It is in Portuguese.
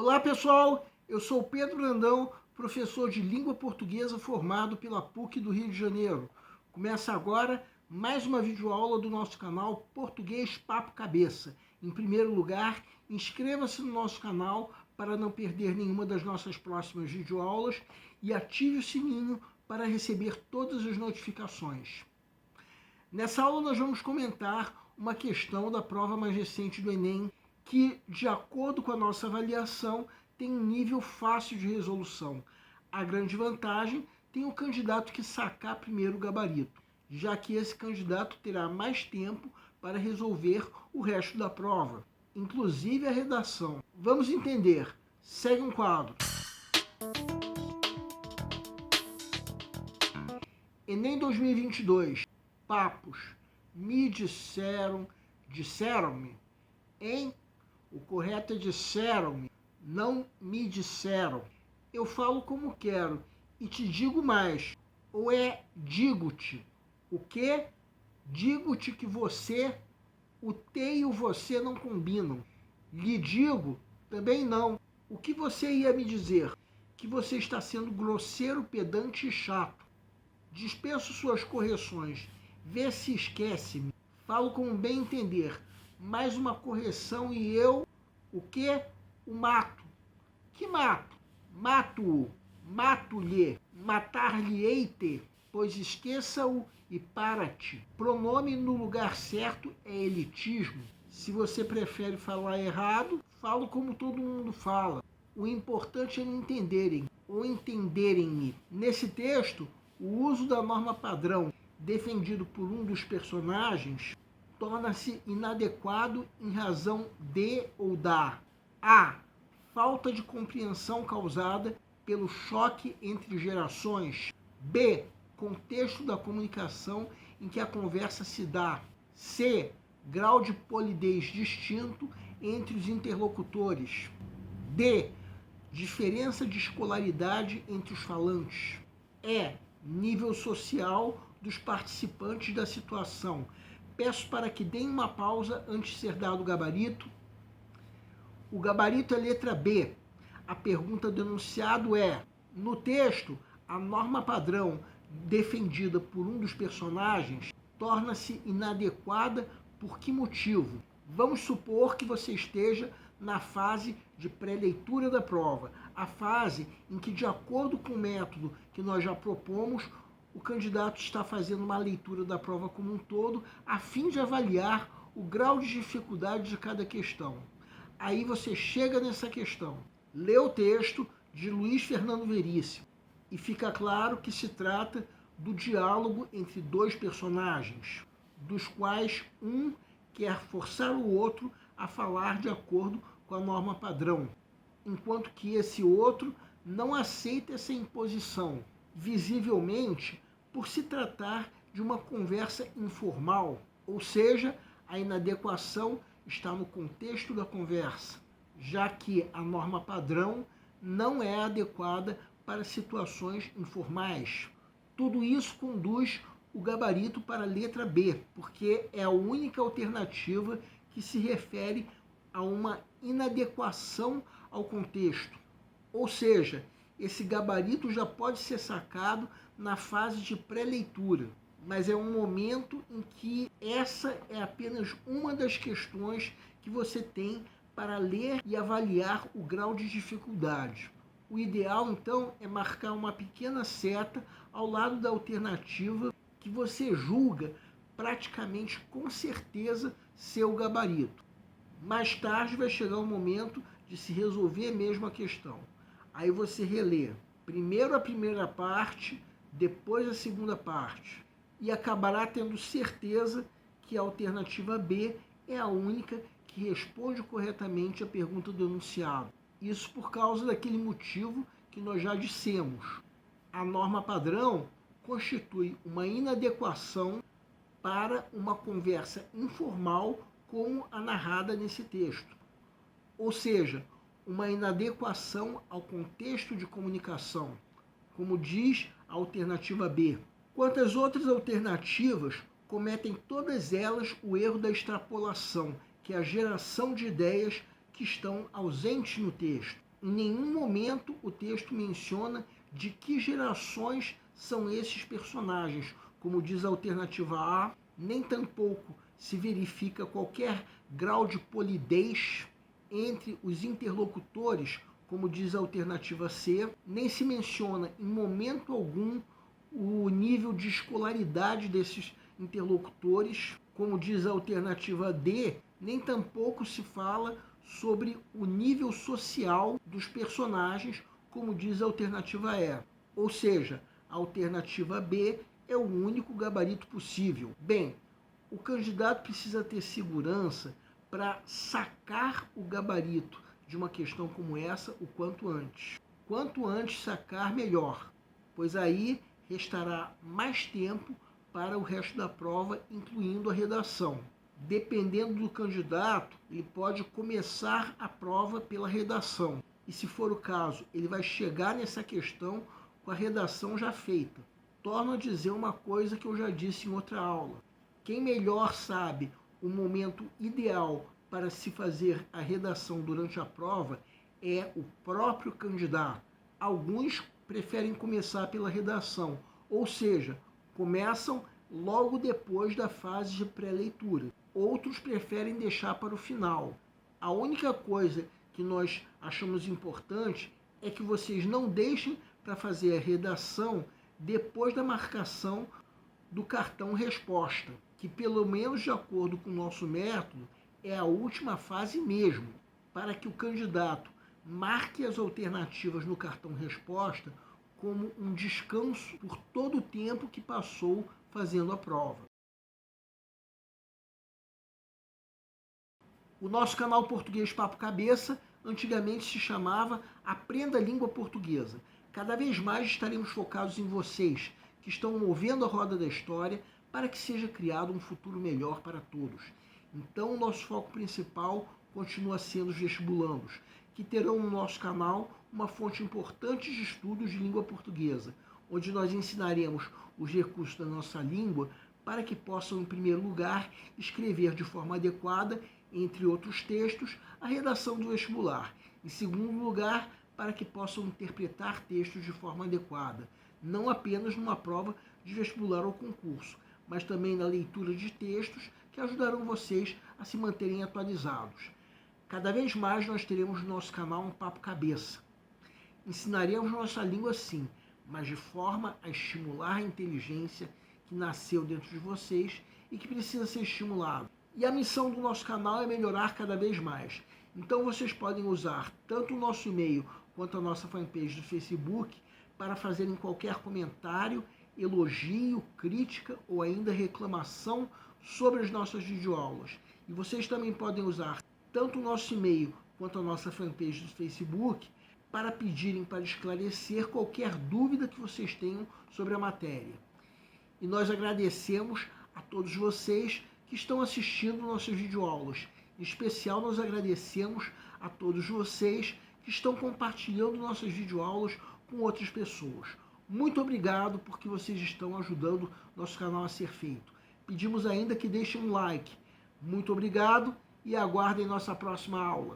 Olá pessoal, eu sou Pedro Brandão, professor de língua portuguesa formado pela PUC do Rio de Janeiro. Começa agora mais uma videoaula do nosso canal Português Papo Cabeça. Em primeiro lugar, inscreva-se no nosso canal para não perder nenhuma das nossas próximas videoaulas e ative o sininho para receber todas as notificações. Nessa aula nós vamos comentar uma questão da prova mais recente do Enem, que, de acordo com a nossa avaliação, tem um nível fácil de resolução. A grande vantagem tem o candidato que sacar primeiro o gabarito, já que esse candidato terá mais tempo para resolver o resto da prova, inclusive a redação. Vamos entender. Segue um quadro. Enem 2022. Papos. Me disseram, disseram-me, hein? O correto é disseram-me, não me disseram. Eu falo como quero e te digo mais. Ou é digo-te. O quê? Digo-te que você, o te e o você não combinam. Lhe digo, também não. O que você ia me dizer? Que você está sendo grosseiro, pedante e chato. Dispenso suas correções. Vê se esquece-me. Falo como bem entender. Mais uma correção e eu, o quê? O mato. Que mato? Mato-o, mato-lhe, matar-lhe-ei-te, pois esqueça-o e para-te. Pronome no lugar certo é elitismo. Se você prefere falar errado, falo como todo mundo fala. O importante é me entenderem, ou entenderem-me. Nesse texto, o uso da norma padrão, defendido por um dos personagens, torna-se inadequado em razão de ou da a. Falta de compreensão causada pelo choque entre gerações. B. Contexto da comunicação em que a conversa se dá. C. Grau de polidez distinto entre os interlocutores. D. Diferença de escolaridade entre os falantes. E. Nível social dos participantes da situação. Peço para que deem uma pausa antes de ser dado o gabarito. O gabarito é letra B. A pergunta do enunciado é: no texto, a norma padrão defendida por um dos personagens torna-se inadequada por que motivo? Vamos supor que você esteja na fase de pré-leitura da prova, a fase em que, de acordo com o método que nós já propomos, o candidato está fazendo uma leitura da prova como um todo, a fim de avaliar o grau de dificuldade de cada questão. Aí você chega nessa questão, lê o texto de Luiz Fernando Veríssimo e fica claro que se trata do diálogo entre dois personagens, dos quais um quer forçar o outro a falar de acordo com a norma padrão, enquanto que esse outro não aceita essa imposição, visivelmente por se tratar de uma conversa informal, ou seja, a inadequação está no contexto da conversa, já que a norma padrão não é adequada para situações informais. Tudo isso conduz o gabarito para a letra B, porque é a única alternativa que se refere a uma inadequação ao contexto. Ou seja, esse gabarito já pode ser sacado na fase de pré-leitura, mas é um momento em que essa é apenas uma das questões que você tem para ler e avaliar o grau de dificuldade. O ideal, então, é marcar uma pequena seta ao lado da alternativa que você julga praticamente com certeza ser o gabarito. Mais tarde vai chegar o momento de se resolver mesmo a questão. Aí você relê primeiro a primeira parte, depois a segunda parte, e acabará tendo certeza que a alternativa B é a única que responde corretamente a pergunta do enunciado. Isso por causa daquele motivo que nós já dissemos. A norma padrão constitui uma inadequação para uma conversa informal como a narrada nesse texto. Ou seja, uma inadequação ao contexto de comunicação, como diz a alternativa B. Quanto às outras alternativas, cometem todas elas o erro da extrapolação, que é a geração de ideias que estão ausentes no texto. Em nenhum momento o texto menciona de que gerações são esses personagens, como diz a alternativa A, nem tampouco se verifica qualquer grau de polidez entre os interlocutores, como diz a alternativa C, nem se menciona em momento algum o nível de escolaridade desses interlocutores, como diz a alternativa D, nem tampouco se fala sobre o nível social dos personagens, como diz a alternativa E. Ou seja, a alternativa B é o único gabarito possível. Bem, o candidato precisa ter segurança para sacar o gabarito de uma questão como essa o quanto antes. Quanto antes sacar, melhor, pois aí restará mais tempo para o resto da prova, incluindo a redação. Dependendo do candidato, ele pode começar a prova pela redação. E se for o caso, ele vai chegar nessa questão com a redação já feita. Torno a dizer uma coisa que eu já disse em outra aula. Quem melhor sabe o momento ideal para se fazer a redação durante a prova é o próprio candidato. Alguns preferem começar pela redação, ou seja, começam logo depois da fase de pré-leitura. Outros preferem deixar para o final. A única coisa que nós achamos importante é que vocês não deixem para fazer a redação depois da marcação do cartão resposta, que pelo menos de acordo com o nosso método é a última fase mesmo, para que o candidato marque as alternativas no cartão resposta como um descanso por todo o tempo que passou fazendo a prova. O nosso canal Português Papo Cabeça antigamente se chamava Aprenda a Língua Portuguesa. Cada vez mais estaremos focados em vocês, que estão movendo a roda da história para que seja criado um futuro melhor para todos. Então, o nosso foco principal continua sendo os vestibulandos, que terão no nosso canal uma fonte importante de estudos de língua portuguesa, onde nós ensinaremos os recursos da nossa língua para que possam, em primeiro lugar, escrever de forma adequada, entre outros textos, a redação do vestibular. Em segundo lugar, para que possam interpretar textos de forma adequada, não apenas numa prova de vestibular ou concurso, mas também na leitura de textos que ajudarão vocês a se manterem atualizados. Cada vez mais nós teremos no nosso canal um Papo Cabeça. Ensinaremos nossa língua sim, mas de forma a estimular a inteligência que nasceu dentro de vocês e que precisa ser estimulada. E a missão do nosso canal é melhorar cada vez mais. Então vocês podem usar tanto o nosso e-mail quanto a nossa fanpage do Facebook para fazerem qualquer comentário, elogio, crítica ou ainda reclamação sobre as nossas videoaulas. E vocês também podem usar tanto o nosso e-mail quanto a nossa fanpage do Facebook para pedirem para esclarecer qualquer dúvida que vocês tenham sobre a matéria. E nós agradecemos a todos vocês que estão assistindo nossas videoaulas. Em especial, nós agradecemos a todos vocês que estão compartilhando nossas videoaulas com outras pessoas. Muito obrigado porque vocês estão ajudando nosso canal a ser feito. Pedimos ainda que deixem um like. Muito obrigado e aguardem nossa próxima aula.